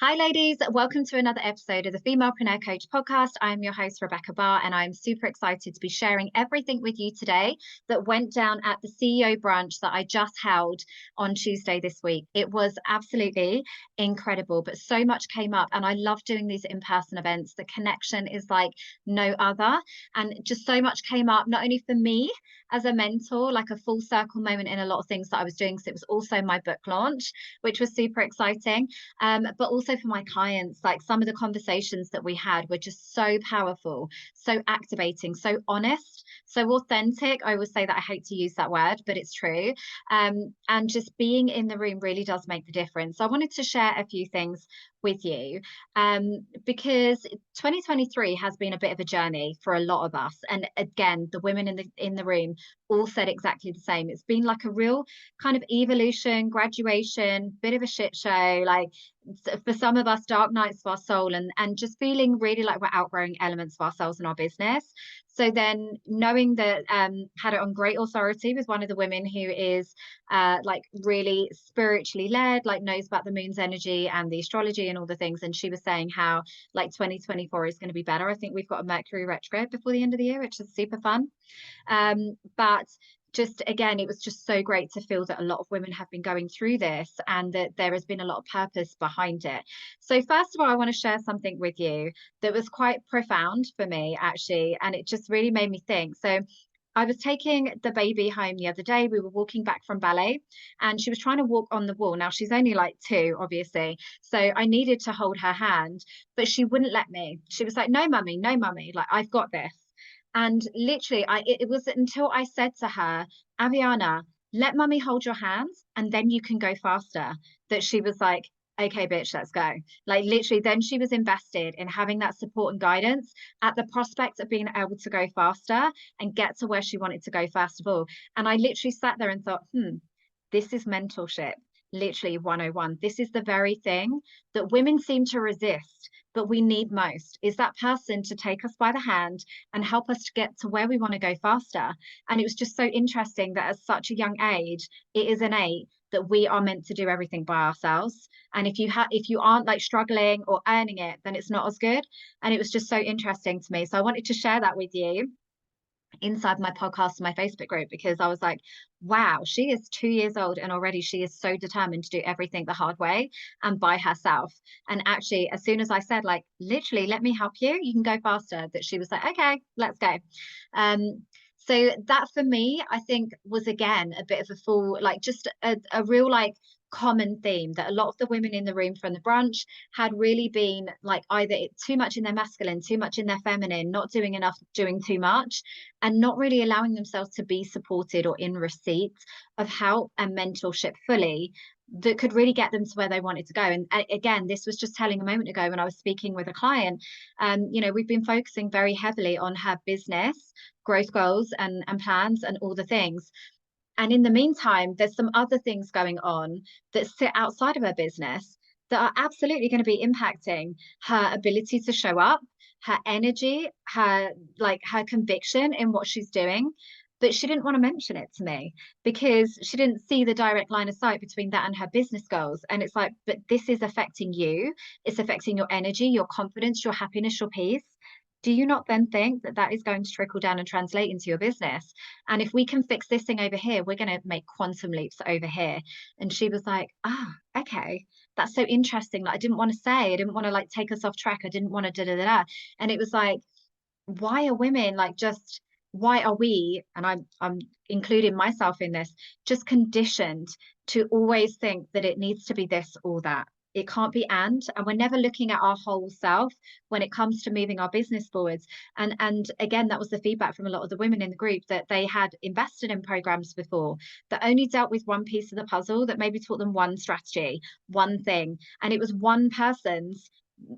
Hi, ladies. Welcome to another episode of the Femalepreneur Coach podcast. I'm your host, Rebecca Barr, and I'm super excited to be sharing everything with you today that went down at the CEO Brunch that I just held on Tuesday this week. It was absolutely incredible, but so much came up, and I love doing these in-person events. The connection is like no other, and just so much came up, not only for me as a mentor, like a full circle moment in a lot of things that I was doing. So it was also my book launch, which was super exciting. But also for my clients, like some of the conversations that we had were just so powerful, so activating, so honest, so authentic. I always say that I hate to use that word, but it's true. And just being in the room really does make the difference. So I wanted to share a few things with you because 2023 has been a bit of a journey for a lot of us, and again, the women in the room all said exactly the same. It's been like a real kind of evolution, graduation, bit of a shit show, like for some of us, dark nights of our soul, and just feeling really like we're outgrowing elements of ourselves and our business. So then knowing that had it on great authority with one of the women who is like really spiritually led, like knows about the moon's energy and the astrology and all the things. And she was saying how like 2024 is going to be better. I think we've got a Mercury retrograde before the end of the year, which is super fun. But just again, it was just so great to feel that a lot of women have been going through this and that there has been a lot of purpose behind it. So first of all, I want to share something with you that was quite profound for me, actually, and it just really made me think. So I was taking the baby home the other day. We were walking back from ballet and she was trying to walk on the wall. Now she's only like 2, obviously. So I needed to hold her hand, but she wouldn't let me. She was like, no, mummy, like I've got this. And literally, it wasn't until I said to her, Aviana, let mummy hold your hands and then you can go faster, that she was like, okay, bitch, let's go. Like literally, then she was invested in having that support and guidance at the prospect of being able to go faster and get to where she wanted to go first of all. And I literally sat there and thought, this is mentorship, literally 101. This is the very thing that women seem to resist, but we need most, is that person to take us by the hand and help us to get to where we want to go faster. And it was just so interesting that at such a young age, it is innate that we are meant to do everything by ourselves. And if you aren't like struggling or earning it, then it's not as good. And it was just so interesting to me. So I wanted to share that with you inside my podcast and my Facebook group, because I was like, wow, she is 2 years old and already she is so determined to do everything the hard way and by herself. And actually, as soon as I said, like, literally, let me help you, you can go faster, that she was like, okay, let's go. So that for me, I think was again a bit of a full, like just a real like common theme that a lot of the women in the room from the brunch had really been like either too much in their masculine, too much in their feminine, not doing enough, doing too much, and not really allowing themselves to be supported or in receipt of help and mentorship fully that could really get them to where they wanted to go. And again, this was just telling a moment ago when I was speaking with a client, we've been focusing very heavily on her business growth goals and plans and all the things. And in the meantime, there's some other things going on that sit outside of her business that are absolutely going to be impacting her ability to show up, her energy, her conviction in what she's doing. But she didn't want to mention it to me because she didn't see the direct line of sight between that and her business goals. And it's like, but this is affecting you. It's affecting your energy, your confidence, your happiness, your peace. Do you not then think that that is going to trickle down and translate into your business? And if we can fix this thing over here, we're going to make quantum leaps over here. And she was like, okay, that's so interesting. Like, I didn't want to say, I didn't want to like take us off track. I didn't want to da da da da. And it was like, why are women like just, why are we, and I'm including myself in this, just conditioned to always think that it needs to be this or that? It can't be and we're never looking at our whole self when it comes to moving our business forwards. And again, that was the feedback from a lot of the women in the group, that they had invested in programs before that only dealt with one piece of the puzzle, that maybe taught them one strategy, one thing. And it was one person's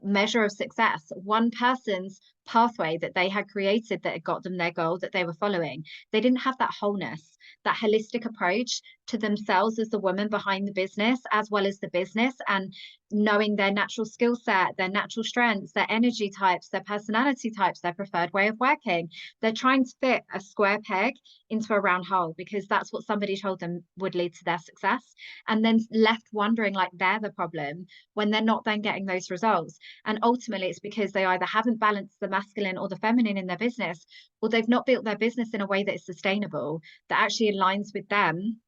measure of success, one person's pathway that they had created that had got them their goal that they were following. They didn't have that wholeness. that holistic approach to themselves as the woman behind the business, as well as the business, and knowing their natural skill set, their natural strengths, their energy types, their personality types, their preferred way of working. They're trying to fit a square peg into a round hole because that's what somebody told them would lead to their success, and then left wondering like they're the problem when they're not then getting those results. And ultimately it's because they either haven't balanced the masculine or the feminine in their business, or they've not built their business in a way that is sustainable, that actually aligns with them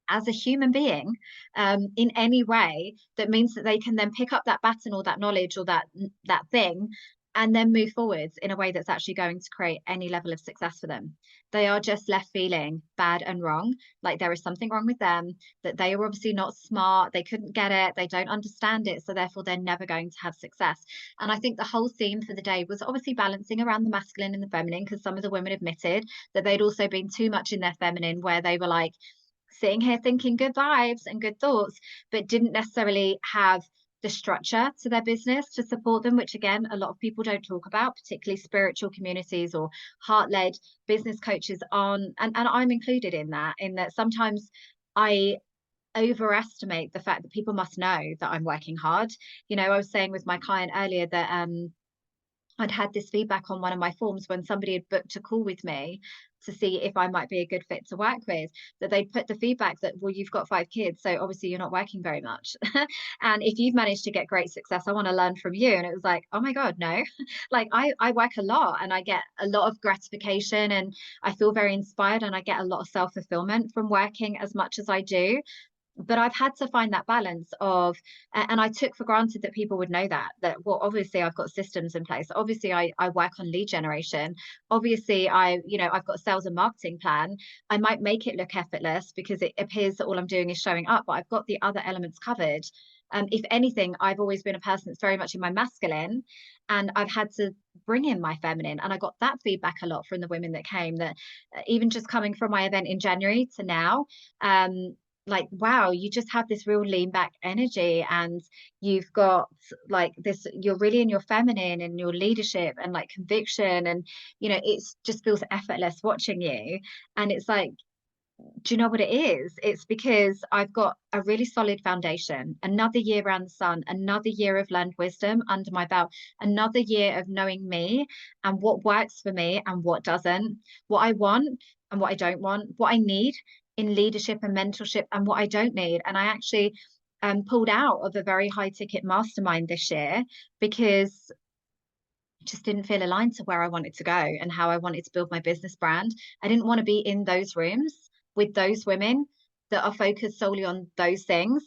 as a human being, in any way that means that they can then pick up that baton or that knowledge or that thing and then move forwards in a way that's actually going to create any level of success for them. They are just left feeling bad and wrong, like there is something wrong with them, that they are obviously not smart, they couldn't get it, they don't understand it, so therefore they're never going to have success. And I think the whole theme for the day was obviously balancing around the masculine and the feminine, because some of the women admitted that they'd also been too much in their feminine, where they were like sitting here thinking good vibes and good thoughts, but didn't necessarily have the structure to their business to support them, which again, a lot of people don't talk about, particularly spiritual communities or heart-led business coaches on, and I'm included in that sometimes I overestimate the fact that people must know that I'm working hard. You know, I was saying with my client earlier that I'd had this feedback on one of my forms when somebody had booked a call with me to see if I might be a good fit to work with, that they'd put the feedback that, well, you've got 5 kids, so obviously you're not working very much. And if you've managed to get great success, I want to learn from you. And it was like, oh my God, no. Like I work a lot and I get a lot of gratification and I feel very inspired and I get a lot of self-fulfillment from working as much as I do. But I've had to find that balance of, and I took for granted that people would know that, well, obviously I've got systems in place. Obviously I work on lead generation. Obviously I've got a sales and marketing plan. I might make it look effortless because it appears that all I'm doing is showing up, but I've got the other elements covered. If anything, I've always been a person that's very much in my masculine, and I've had to bring in my feminine. And I got that feedback a lot from the women that came, that even just coming from my event in January to now, like, wow, you just have this real lean back energy, and you've got like this, you're really in your feminine and your leadership and like conviction, and it just feels effortless watching you. And it's like, do you know what it is? It's because I've got a really solid foundation, another year around the sun, another year of learned wisdom under my belt, another year of knowing me and what works for me and what doesn't, what I want and what I don't want, what I need in leadership and mentorship and what I don't need. And I actually pulled out of a very high ticket mastermind this year because just didn't feel aligned to where I wanted to go and how I wanted to build my business brand. I didn't want to be in those rooms with those women that are focused solely on those things.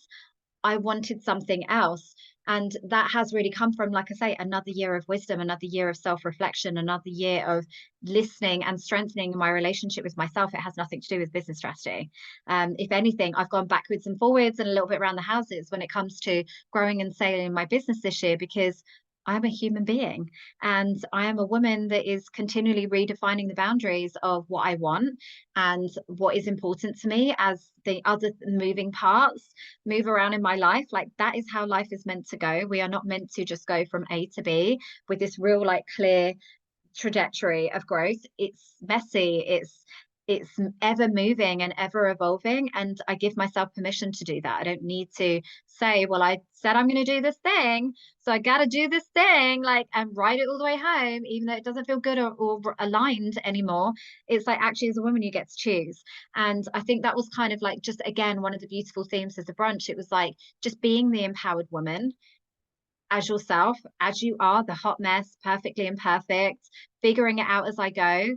I wanted something else. And that has really come from, like I say, another year of wisdom, another year of self-reflection, another year of listening and strengthening my relationship with myself. It has nothing to do with business strategy. If anything, I've gone backwards and forwards and a little bit around the houses when it comes to growing and scaling my business this year, because I'm a human being and I am a woman that is continually redefining the boundaries of what I want and what is important to me as the other moving parts move around in my life. Like, that is how life is meant to go. We are not meant to just go from A to B with this real, like, clear trajectory of growth. It's messy, it's ever moving and ever evolving, and I give myself permission to do that. I don't need to say, well, I said I'm going to do this thing, so I got to do this thing, like, and ride it all the way home, even though it doesn't feel good or aligned anymore. It's like, actually, as a woman, you get to choose. And I think that was kind of like, just again, one of the beautiful themes of the brunch. It was like just being the empowered woman as yourself, as you are, the hot mess, perfectly imperfect, figuring it out as I go,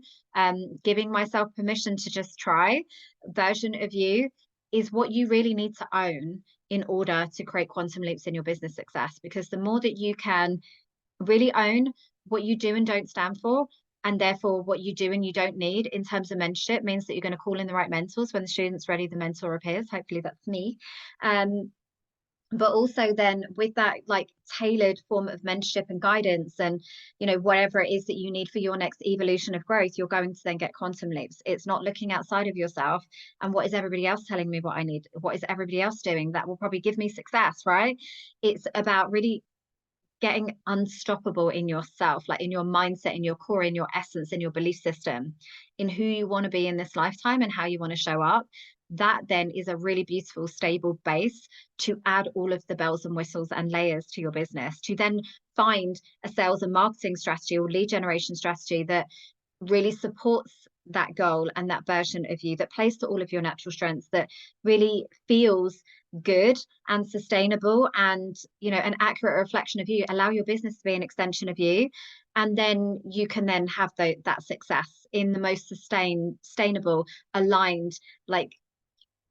giving myself permission to just try version of you is what you really need to own in order to create quantum leaps in your business success. Because the more that you can really own what you do and don't stand for, and therefore what you do and you don't need in terms of mentorship, means that you're going to call in the right mentors. When the student's ready, the mentor appears. Hopefully that's me. But also then with that, like, tailored form of mentorship and guidance and, whatever it is that you need for your next evolution of growth, you're going to then get quantum leaps. It's not looking outside of yourself and what is everybody else telling me what I need? What is everybody else doing that will probably give me success, right? It's about really getting unstoppable in yourself, like in your mindset, in your core, in your essence, in your belief system, in who you want to be in this lifetime and how you want to show up, that then is a really beautiful, stable base to add all of the bells and whistles and layers to your business, to then find a sales and marketing strategy or lead generation strategy that really supports that goal and that version of you, that plays to all of your natural strengths, that really feels good and sustainable and, you know, an accurate reflection of you. Allow your business to be an extension of you, and then you can then have that success in the most sustainable, aligned, like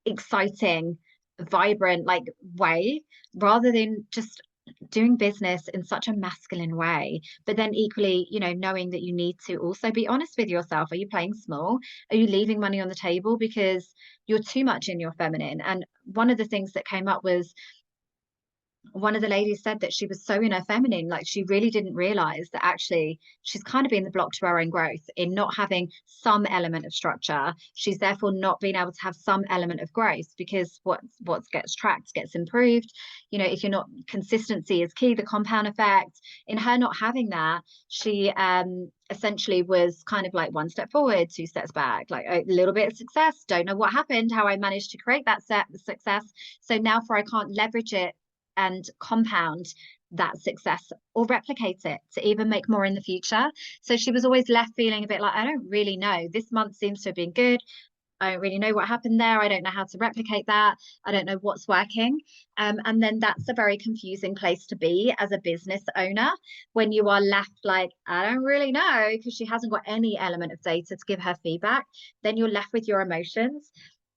exciting, vibrant like way, rather than just doing business in such a masculine way. But then equally, you know, knowing that you need to also be honest with yourself. Are you playing small? Are you leaving money on the table because you're too much in your feminine? And one of the things that came up was, one of the ladies said that she was so in her feminine, like she really didn't realize that actually she's kind of been the block to her own growth in not having some element of structure. She's therefore not being able to have some element of growth, because what gets tracked gets improved. You know, if you're not, consistency is key, the compound effect. In her not having that, she essentially was kind of like one step forward, two steps back, like a little bit of success, don't know what happened, how I managed to create that success. So now for I can't leverage it and compound that success or replicate it to even make more in the future. So she was always left feeling a bit like, I don't really know. This month seems to have been good. I don't really know what happened there. I don't know how to replicate that. I don't know what's working. And then that's a very confusing place to be as a business owner, when you are left like, I don't really know, because she hasn't got any element of data to give her feedback. Then you're left with your emotions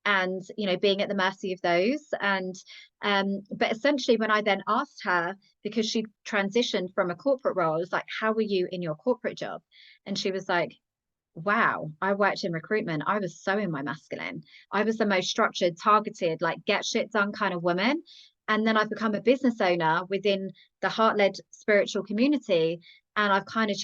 and, you know, being at the mercy of those. And but essentially when I then asked her, because she transitioned from a corporate role, I was like, how were you in your corporate job? And she was like, wow, I worked in recruitment. I was so in my masculine. I was the most structured, targeted, like get shit done kind of woman. And then I've become a business owner within the heart-led spiritual community. And I've kind of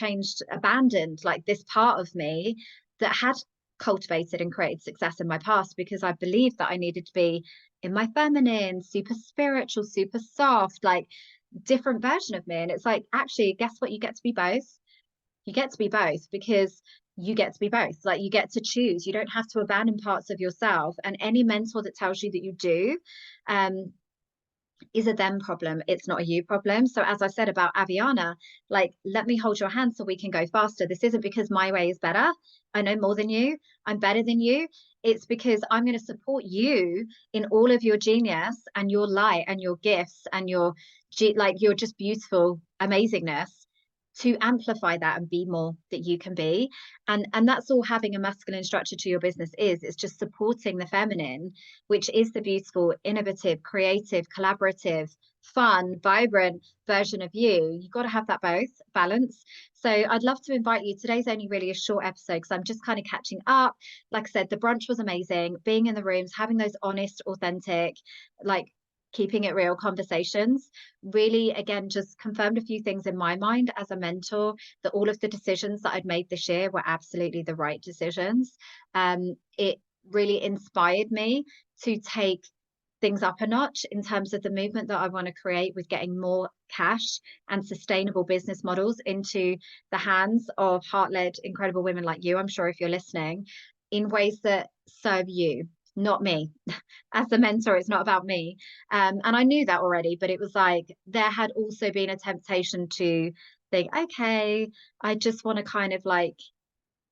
abandoned like this part of me that had cultivated and created success in my past, because I believed that I needed to be in my feminine, super spiritual, super soft, like different version of me. And it's like, actually, guess what? You get to be both. You get to be both, because you get to be both. Like you get to choose. You don't have to abandon parts of yourself. And any mentor that tells you that you do, is a them problem. It's not a you problem. So as I said about Aviana, like, let me hold your hand so we can go faster. This isn't because my way is better. I know more than you. I'm better than you. It's because I'm going to support you in all of your genius and your light and your gifts and your just beautiful amazingness, to amplify that and be more that you can be. And that's all having a masculine structure to your business is. It's just supporting the feminine, which is the beautiful, innovative, creative, collaborative, fun, vibrant version of you. You've got to have that both balance. So I'd love to invite you. Today's only really a short episode because I'm just kind of catching up. Like I said, the brunch was amazing. Being in the rooms, having those honest, authentic, like keeping it real conversations, really, again, just confirmed a few things in my mind as a mentor, that all of the decisions that I'd made this year were absolutely the right decisions. It really inspired me to take things up a notch in terms of the movement that I want to create with getting more cash and sustainable business models into the hands of heart-led, incredible women like you, I'm sure, if you're listening, in ways that serve you, not me. As the mentor, it's not about me. And I knew that already, but it was like there had also been a temptation to think, okay, I just want to kind of like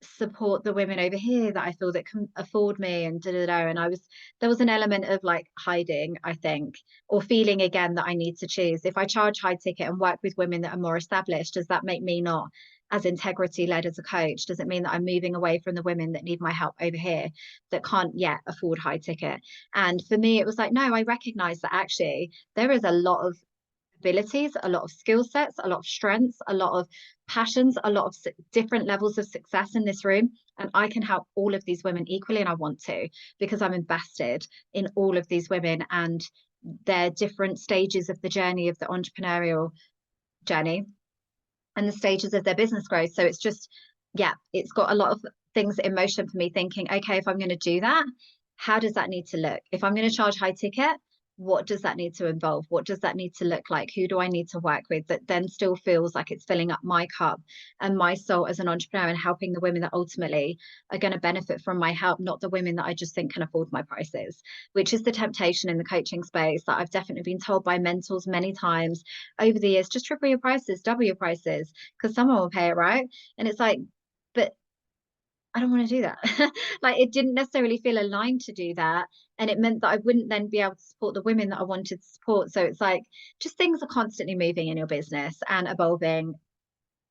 support the women over here that I feel that can afford me and and there was an element of like hiding, I think, or feeling again that I need to choose. If I charge high ticket and work with women that are more established, does that make me not as integrity led as a coach? Does it mean that I'm moving away from the women that need my help over here that can't yet afford high ticket? And for me, it was like, no, I recognize that actually there is a lot of abilities, a lot of skill sets, a lot of strengths, a lot of passions, a lot of different levels of success in this room. And I can help all of these women equally. And I want to, because I'm invested in all of these women and their different stages of the journey of the entrepreneurial journey and the stages of their business growth. So it's just, yeah, it's got a lot of things in motion for me thinking, okay, if I'm going to do that, how does that need to look? If I'm going to charge high ticket, what does that need to involve? What does that need to look like? Who do I need to work with that then still feels like it's filling up my cup and my soul as an entrepreneur, and helping the women that ultimately are going to benefit from my help, not the women that I just think can afford my prices, which is the temptation in the coaching space that I've definitely been told by mentors many times over the years: just triple your prices, double your prices, because someone will pay it, right? And it's like, but I don't want to do that. Like, it didn't necessarily feel aligned to do that. And it meant that I wouldn't then be able to support the women that I wanted to support. So it's like, just things are constantly moving in your business and evolving,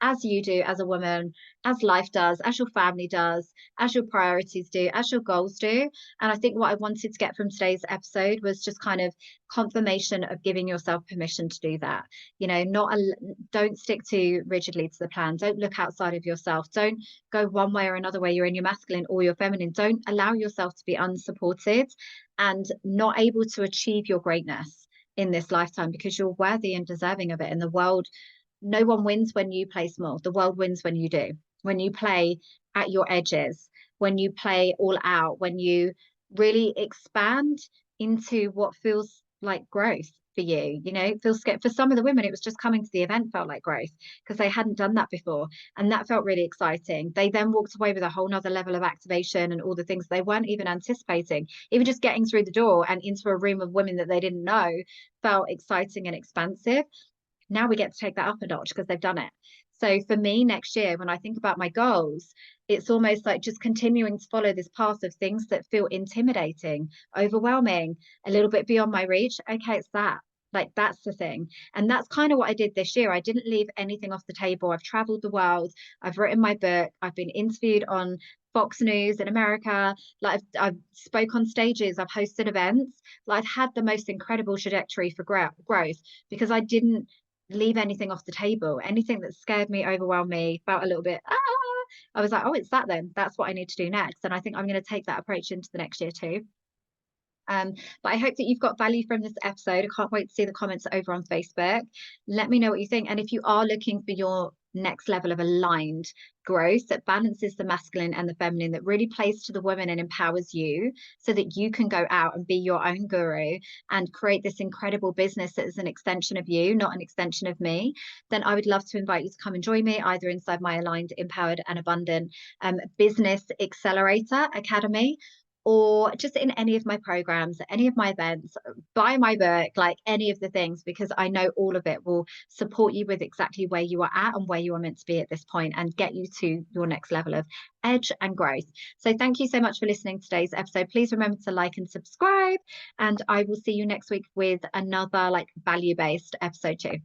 as you do as a woman, as life does, as your family does, as your priorities do, as your goals do. And I think what I wanted to get from today's episode was just kind of confirmation of giving yourself permission to do that. You know, don't stick too rigidly to the plan. Don't look outside of yourself. Don't go one way or another, where you're in your masculine or your feminine. Don't allow yourself to be unsupported and not able to achieve your greatness in this lifetime, because you're worthy and deserving of it. And the world, no one wins when you play small. The world wins when you do. When you play at your edges, when you play all out, when you really expand into what feels like growth for you. You know, it feels scared. For some of the women, it was just coming to the event felt like growth, because they hadn't done that before. And that felt really exciting. They then walked away with a whole nother level of activation and all the things they weren't even anticipating. Even just getting through the door and into a room of women that they didn't know felt exciting and expansive. Now we get to take that up a notch because they've done it. So for me, next year, when I think about my goals, it's almost like just continuing to follow this path of things that feel intimidating, overwhelming, a little bit beyond my reach. Okay, it's that. Like, that's the thing. And that's kind of what I did this year. I didn't leave anything off the table. I've traveled the world. I've written my book. I've been interviewed on Fox News in America. Like, I've spoke on stages. I've hosted events. Like, I've had the most incredible trajectory for growth, because I didn't leave anything off the table. Anything that scared me, overwhelmed me, felt a little bit, I was like, oh, it's that then. That's what I need to do next. And I think I'm going to take that approach into the next year too. But I hope that you've got value from this episode. I can't wait to see the comments over on Facebook. Let me know what you think. And if you are looking for your next level of aligned growth that balances the masculine and the feminine, that really plays to the women and empowers you so that you can go out and be your own guru and create this incredible business that is an extension of you, not an extension of me, then I would love to invite you to come and join me either inside my Aligned, Empowered and Abundant Business Accelerator Academy, or just in any of my programs, any of my events, buy my book, like any of the things, because I know all of it will support you with exactly where you are at and where you are meant to be at this point, and get you to your next level of edge and growth. So thank you so much for listening to today's episode. Please remember to like and subscribe, and I will see you next week with another like value-based episode too.